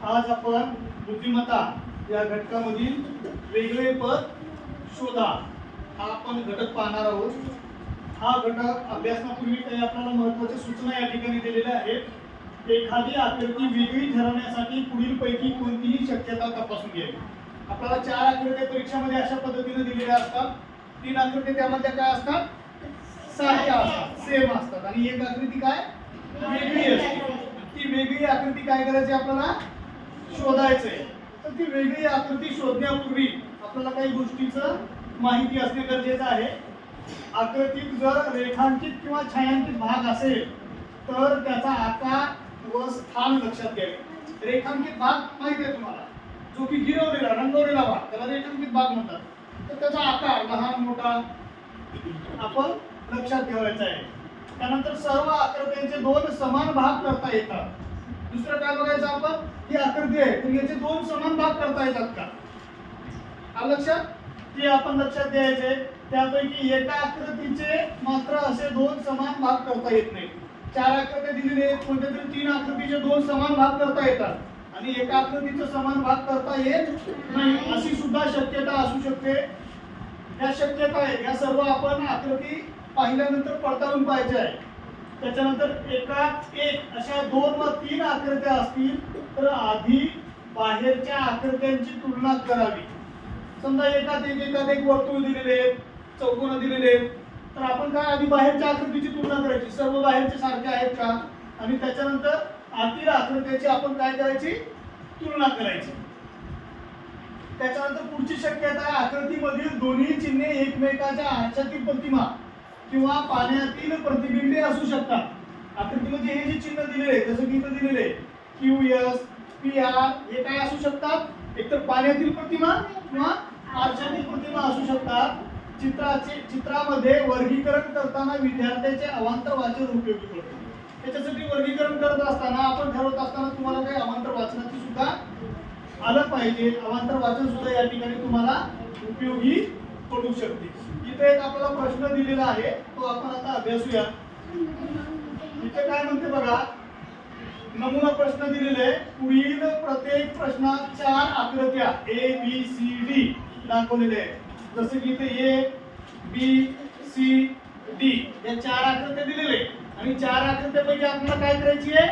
आज आपण बुद्धिमत्ता या घटकामधील वेगळे पद शोधा हा आपण घटक पाहणार आहोत. हा घटक अभ्यासनापूर्वी काही आपल्याला महत्त्वाच्या सूचना या ठिकाणी दिलेल्या आहेत. एखादी आकृती वेगळी ठरवण्यासाठी पुढील पैकी कोणतीही शक्यता तपासून घ्यावी. आपल्याला 4 आकृत्या परीक्षेमध्ये अशा पद्धतीने दिलेल्या असतात. 3 आकृत्या त्यामध्ये काय असतात, सारख्या असतात, सेम असतात, आणि एक आकृती काय वेगळी असते. ती वेगळी आकृती काय करायची, आपल्याला शोधायचं आहे. तर ती वेगळी आकृती शोधण्यापूर्वी आपल्याला काही गोष्टीचं माहिती असणे गरजेचं आहे. आकृतीत जर रेखांकित किंवा छायांकित भाग असेल तर त्याचा आकार व स्थान लक्षात घ्यावे. रेखांकित भाग माहिती आहे तुम्हाला, जो की गिरवलेला रंगवलेला भाग त्याला रेखांकित भाग म्हणतात. तर त्याचा आकार लहान मोठा आपण लक्षात ठेवायचा आहे. त्यानंतर सर्व आकृत्यांचे 2 समान भाग करता येतात. दुसरं काय बघायचं आपण, ही आकृती आहे तर याचे 2 समान भाग करता येतात का, आलं लक्षात, ते आपण लक्षात द्यायचे. त्यापैकी एका आकृतीचे मात्र असे 2 समान भाग करता येत नाही. 4 आकृत्या दिलेले आहेत, कोणत्या तरी 3 आकृतीचे 2 समान भाग करता येतात आणि एका आकृतीचा समान भाग करता येत नाही, अशी सुद्धा शक्यता असू शकते. या शक्यता आहेत, या सर्व आपण आकृती पाहिल्यानंतर पडताळून पाहिजे आहे. त्याच्यानंतर एकात एक अशा 2 व 3 आकृत्या असतील तर आधी बाहेरच्या आकृत्यांची तुलना करावी. समजा एकात एक वर्तुळ दिलेले आहेत, चौकोन दिलेले आहेत, तर आपण काय आधी बाहेरच्या आकृतीची तुलना करायची, सर्व बाहेरचे सारखे आहेत का, आणि त्याच्यानंतर आतील आकृत्याची आपण काय करायची, तुलना करायची. त्याच्यानंतर पुढची शक्यता, आकृतीमधील दोन्ही चिन्हे एकमेकाच्या आरशातील प्रतिमा किंवा पाण्यातील प्रतिबिंबे असू शकतात. आकृतीमध्ये हे जे चिन्ह दिलेले आहेत, जसं की इथं दिलेले QS PR, हे काय असू शकतात, एकतर पाण्यातील प्रतिमा किंवा आरशातील प्रतिमा असू शकतात. चित्रामध्ये वर्गीकरण करताना विद्यार्थ्याचे अवांतर वाचन उपयोगी पडते. त्याच्यासाठी वर्गीकरण करत असताना आपण ठरवत असताना तुम्हाला काही अवांतर वाचनाची सुद्धा आलं पाहिजे. अवांतर वाचन सुद्धा या ठिकाणी तुम्हाला उपयोगी पडू शकते. इथे एक आपल्याला प्रश्न दिलेला आहे, तो आपण आता अभ्यासूया. इथे काय म्हणते बघा, नमुना प्रश्न दिलेले आहे. पुढील प्रत्येक प्रश्नात 4 आकृत्या ABCD दाखवलेले आहेत. जसे की इथे ABCD या 4 आकृत्या दिलेले आणि 4 आकृत्यापैकी आपल्याला काय करायची आहे,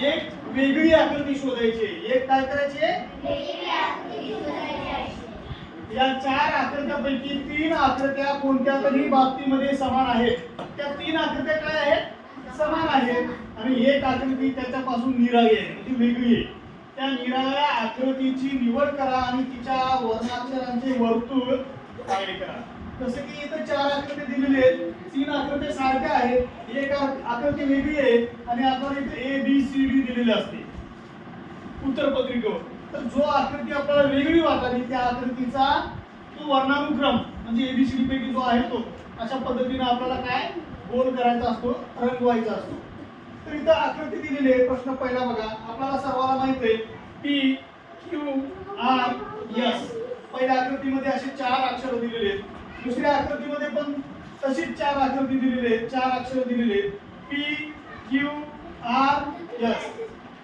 एक वेगळी आकृती शोधायची आहे. एक काय करायची आहे, वेगळी आकृती शोधायची आहे. या 4 आकृत्यापैकी 3 आकृत्या कोणत्या तरी बाबतीमध्ये समान आहेत. त्या 3 आकृत्या काय आहेत, समान आहेत, आणि एक आकृती त्याच्यापासून निराळी आहे, ती वेगळी आहे. त्या निराळ्या आकृतीची निवड करा आणि तिच्या वर्णाक्षरांचे वर्तुळ काढले करा. जसे की इथे 4 आकृत्या दिलेले आहेत, 3 आकृत्या सारख्या आहेत, एक आकृती वेगळी आहे, आणि आपण इथे ABCD दिलेले असते उत्तरपत्रिकेवर. तर जो आकृती आपल्याला वेगळी वाटली त्या आकृतीचा तो वर्णानुक्रम म्हणजे ABCD पैकी जो आहे तो अशा पद्धतीने आपल्याला काय गोल करायचा असतो, रंगवायचा असतो. तर इथं आकृती दिलेली आहे. प्रश्न पहिला बघा, आपल्याला सर्वांना माहित आहे PQRS. पहिल्या आकृतीमध्ये असे 4 अक्षर दिलेले आहेत. दुसऱ्या आकृतीमध्ये पण तशीच 4 आकृती दिलेले आहेत, 4 अक्षर दिलेले आहेत, PQRS.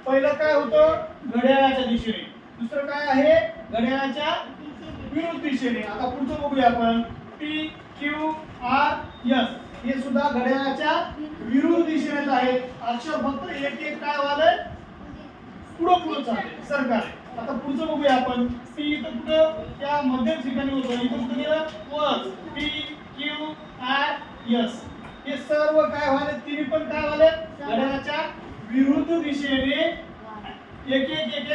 पहिलं काय होतं, घड्याळाच्या दिशेने. दुसरं काय आहे, घड्याळाच्या विरुद्ध दिशेने. आता पुढचं बघूया आपण, PQRS. हे सुद्धा घड्याळाच्या विरुद्ध दिशेनेच आहे. अक्षर फक्त एक एक काय व्हायलंय, पुढं चाललंय, सरकार. आता पुढचं बघूया आपण, P इथं कुठं त्या मध्यम ठिकाणी होतं, इथं कुठं गेलं वर, PQRS. हे सर्व काय व्हायले, तिन्ही पण काय व्हायले, घड्याळाच्या विरुद्ध दिशेने एक एक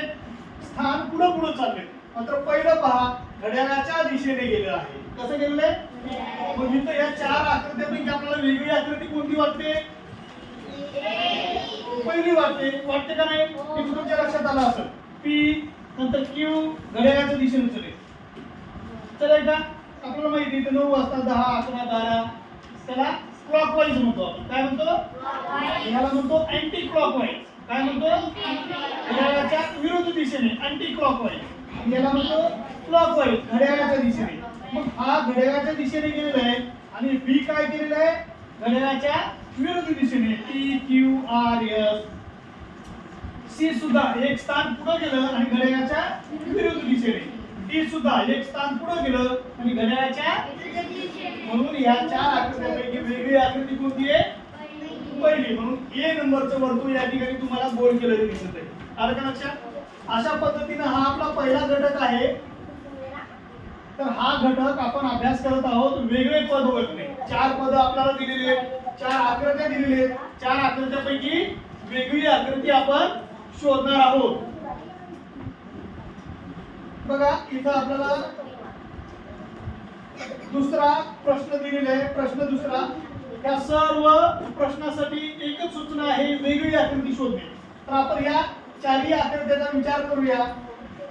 स्थान पुढं चालले. मात्र पहिलं पहा, घड्याळाच्या दिशेने गेलेलं आहे. कसं गेलेलं, मग इथं या 4 आकृत्यापैकी आपल्याला वेगळी आकृती कोणती वाटते, पहिली वाटते का नाही, हे तुमच्या लक्षात आलं असेल. P नंतर Q घड्याळाच्या दिशेने चलेल का, आपल्याला माहिती आहे 9 वाजता 10 11 12 त्याला क्लॉकवाईज म्हणतो आपण. काय म्हणतो, याला म्हणतो अँटी क्लॉकवाईज. काय म्हणतो, घड्याळाच्या विरुद्ध दिशेने अँटी क्लॉकवाईज. याला म्हणतो क्लॉकवाईज, घड्याळाच्या दिशेने. मग हा घड्याळाच्या दिशेने गेलेला आहे आणि B काय केलेला आहे, घड्याळाच्या विरुद्ध दिशेने. PQRS. सी सुद्धा एक स्थान पुढे गेलं आणि घड्याळाच्या विरुद्ध दिशेने. डी सुद्धा एक स्थान पुढे गेलं आणि घड्याळाच्या म्हणून या चार आकृत्यांपैकी वेगळी आकृती कोणती आहे? पहिली. म्हणून ए नंबरचं वर्तुळ या ठिकाणी तुम्हाला गोल केलेलं दिसत आहे. आलं का लक्षात? अशा पद्धतीने हा आपला पहिला घटक आहे. तर हा घटक आपण अभ्यास करत आहोत वेगळे पद ओळखणे. चार पद आपल्याला दिलेले आहेत, चार आकृत्या दिलेल्या आहेत. चार आकृत्यांपैकी वेगळी आकृती आपण शोधणार आहोत. बघा इथं आपल्याला दुसरा प्रश्न दिलेला आहे. प्रश्न दुसरा. या सर्व प्रश्नासाठी एकच सूचना आहे, वेगळी आकृती शोधणे. तर आपण या चारही आकृत्याचा विचार करूया.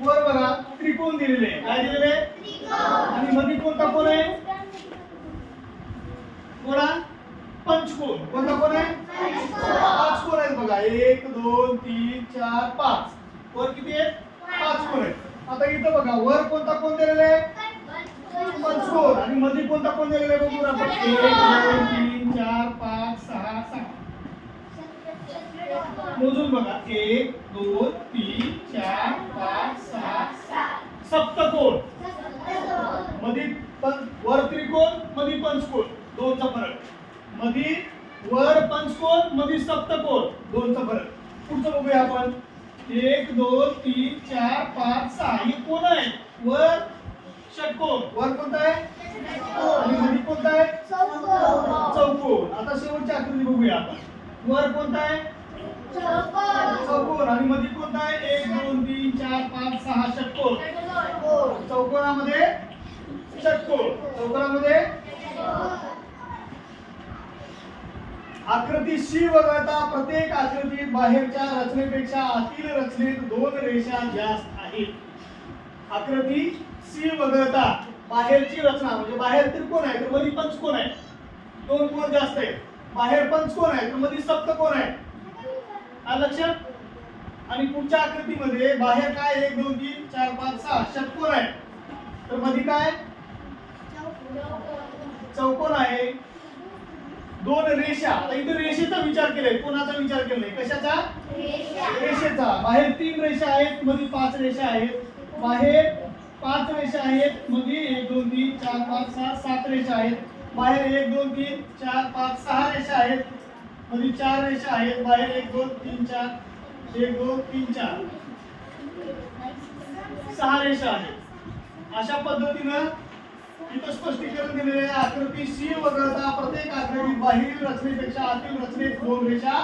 वर बघा त्रिकोण दिलेले आहे. काय दिलेले? आणि मध्ये कोणता कोण आहे? बोला. पंचकोन. कोणता कोण आहे? पाच कोण आहेत बघा. 1 2 3 4 5. वर किती आहेत? 5 कोण आहेत. आता इथं बघा वर कोणता कोण दिलेला आहे? पंचकोन. आणि मध्ये कोणता कोण दिलेला आहे बघू आपण. 1 2 3 4 5 6 7. मोजून बघा. 1 2 3 4 5 6 7. सप्तकोन. मध्ये वर त्रिकोण, मध्ये पंचकोन. दोनचा फरक. मध्ये वर पंचकोन, मध्ये सप्तकोन. दोनचा फरक. पुढचं बघूया आपण. 1 2 3 4 5 6. हे कोण आहे? वर षटकोन. वर कोणता आहे? आणि मध्ये कोणता आहे? चौकोन. आता शेवटची आकृती बघूया आपण. वर कोणता आहे? चौकोन. आणि मध्ये कोणता आहे? 1 2 3 4 5 6 षटकोन. चौकोनामध्ये षटकोन. चौकोनामध्ये आकृती सी वगळता प्रत्येक आकृतीत बाहेरच्या रचनेपेक्षा आतील रचनेत 2 रेषा जास्त आहेत. आकृती सी वगळता बाहेरची रचना म्हणजे बाहेर त्रिकोण आहे तर मध्ये पंचकोन आहे. 2 कोण जास्त आहेत. बाहेर पंचकोन आहे तर मध्ये सप्तकोन आहे. आलं लक्षात? आणि पुढच्या आकृतीमध्ये बाहेर काय 1 2 3 4 5 6 षटकोन आहे. तर मध्ये काय? चौकोन आहे. 2 रेषा. आता इथे रेषेचा विचार केलाय. कोणाचा विचार केला नाही? कशाचा? रेषेचा. बाहेर 3 रेषा आहेत, मध्ये 5 रेषा आहेत. बाहेर 5 रेषा आहेत, मध्ये 1 2 3 4 5 6 7 रेषा आहेत. बाहेर 1 2 3 4 5 6 रेषा आहेत, मध्ये 4 रेषा आहेत. बाहेर 1 2 3 4 1 2 3 4 6 रेषा आहेत. अशा पद्धतीनं इथं स्पष्टीकरण दिलेले आहे. आकृती सी वगळता प्रत्येक आकृतीत बाहेरील रचनेपेक्षा आतील रचनेत 2 रेषा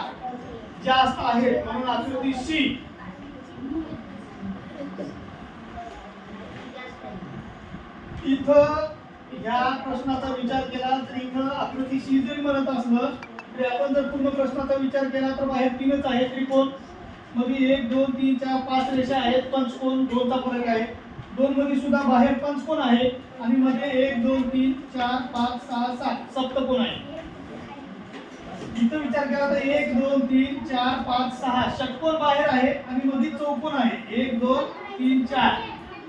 जास्त आहेत. म्हणून आकृती सी. इथं ह्या प्रश्नाचा विचार केला तर इथं आकृती सी जरी म्हणत असलं तरी आपण जर पूर्ण प्रश्नाचा विचार केला तर बाहेर 3च आहे त्रिकोण. मध्ये 1 2 3 4 5 रेषा आहेत. पंचकोन 2चा फरक आहे. 2 मध्ये सुद्धा बाहेर पंचकोन आहे आणि मध्ये 1 2 3 4 5 6 7 सप्तकोन आहे. इथं विचार केला तर 1 2 3 4 5 6 षटकोन बाहेर आहे आणि मध्ये चौकोन आहे. 1 2 3 4.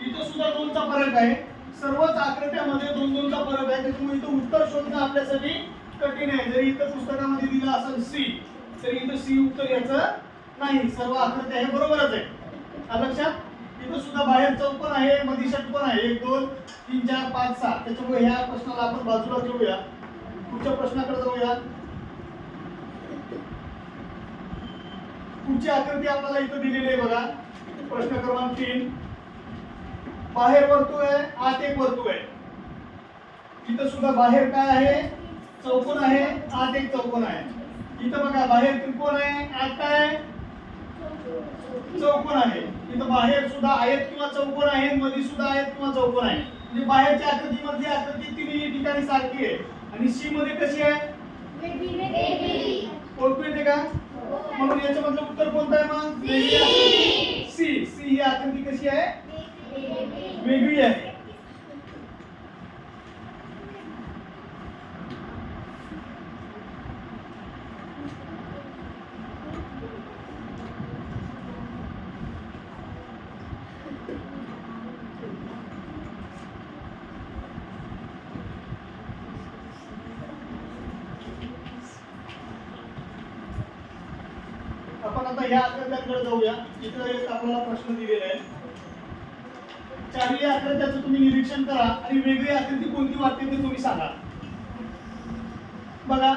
इथं सुद्धा 2चा फरक आहे. सर्वच आकृत्यामध्ये 2 2चा फरक आहे. त्यामुळे इथं उत्तर शोधणं आपल्यासाठी कठीण आहे. जरी इथं पुस्तकामध्ये दिलं असेल सी तरी इथं सी उत्तर याचं नाही. सर्व आकृत्या हे बरोबरच आहे. आलं लक्षात? इथं सुद्धा बाहेर चौकोन आहे, मध्ये षटकोन आहे. 1 2 3 4 5 6. त्याच्यामुळे ह्या प्रश्नाला आपण बाजूला ठेवूया. पुढच्या प्रश्नाकडे जाऊया. पुढची आकृती आपल्याला इथं दिलेली आहे बघा. प्रश्न क्रमांक 3. बाहेर वर्तुळ आहे, आत एक वर्तुळ आहे. इथं सुद्धा बाहेर काय आहे? चौकोन आहे, आत एक चौकोन आहे. इथं बघा बाहेर त्रिकोण आहे, आत काय आहे? चौकोन आहे. इथं बाहेर सुद्धा आयत किंवा चौकोन आहे, मध्ये सुद्धा आयत किंवा चौकोन आहे. म्हणजे बाहेरच्या आकृतीमधली आकृती तिन्ही ठिकाणी सारखी आहे. आणि सी मध्ये कशी आहे? वेगळी. ओळखू येते का? म्हणून याच्यामधलं उत्तर कोणतं आहे मग? सी. सी ही आकृती कशी आहे? वेगळी आहे. आपण आपण आता ह्या आकृत्यांकडे जाऊया. इथं एक आपल्याला प्रश्न दिलेला आहे. चारही आकृत्याचं तुम्ही निरीक्षण करा आणि वेगळी आकृती कोणती वाटते ते तुम्ही सांगा. बघा,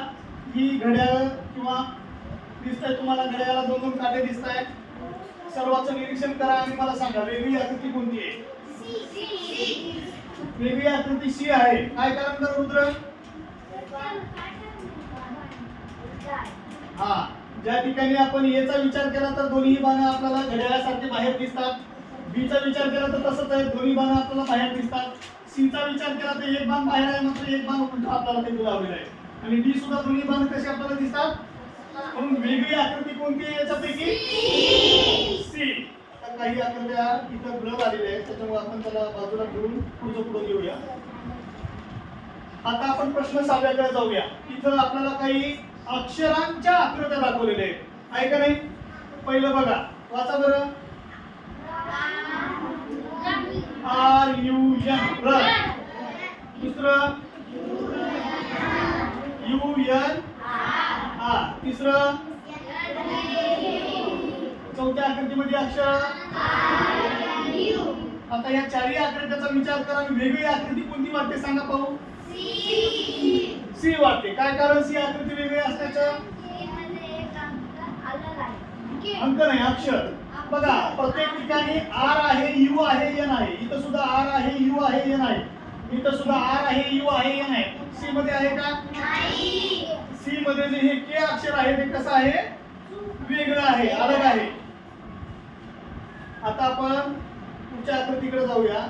ही घड्याळ किंवा दिसतंय तुम्हाला, घड्याळाला दोन दोन काटे दिसत आहेत. सर्वांचं निरीक्षण करा आणि मला सांगा वेगळी आकृती कोणती आहे. वेगळी आकृती सी आहे. काय कारण कर रुद्र? हा, ज्या ठिकाणी आपण एचा विचार केला तर दोन्ही बाण आपल्याला घड्याळासारखे बाहेर दिसतात. बीचा विचार केला तर तसंच आहे, दोन्ही बाण आपल्याला बाहेर दिसतात. सीचा विचार केला तर एक बाण बाहेर आहे, मात्र एक बाण उलटा आपल्याला ते लावलेला आहे. आणि डी सुद्धा दोन्ही बाण कसे आपल्याला दिसतात. म्हणून वेगळी आकृती कोणती आहे याच्यापैकी? सी. आता काही आकृत्या इथं ब्लर आलेल्या आहेत, त्याच्यामुळे आपण त्याला बाजूला घेऊन पुढे घेऊया. आता आपण प्रश्न 6व्याकडे जाऊया. इथं आपल्याला काही अक्षरांच्या आकृत्या दाखवलेल्या आहेत, आहे का नाही? पहिलं बघा, वाचा बरं. RUN run. दुसरं UN R. तिसरं, चौथ्या आकृतीमध्ये अक्षर. आता या चारही आकृत्याचा विचार करा आणि वेगळी आकृती कोणती वाटते सांगा पाहू. सी वाटते. काय कारण सी आकृती वेगळी असण्याचं? अंक नाही, अक्षर. बघा, प्रत्येक ठिकाणी R आहे, U आहे, N आहे. इथं सुद्धा R आहे, U आहे, N आहे. इथं सुद्धा R आहे, U आहे, N आहे. सी मध्ये आहे का? नाही. सी मध्ये जे हे के अक्षर आहे ते कसं आहे? वेगळं आहे, अलग आहे. आता आपण पुढच्या आकृतीकडे जाऊया.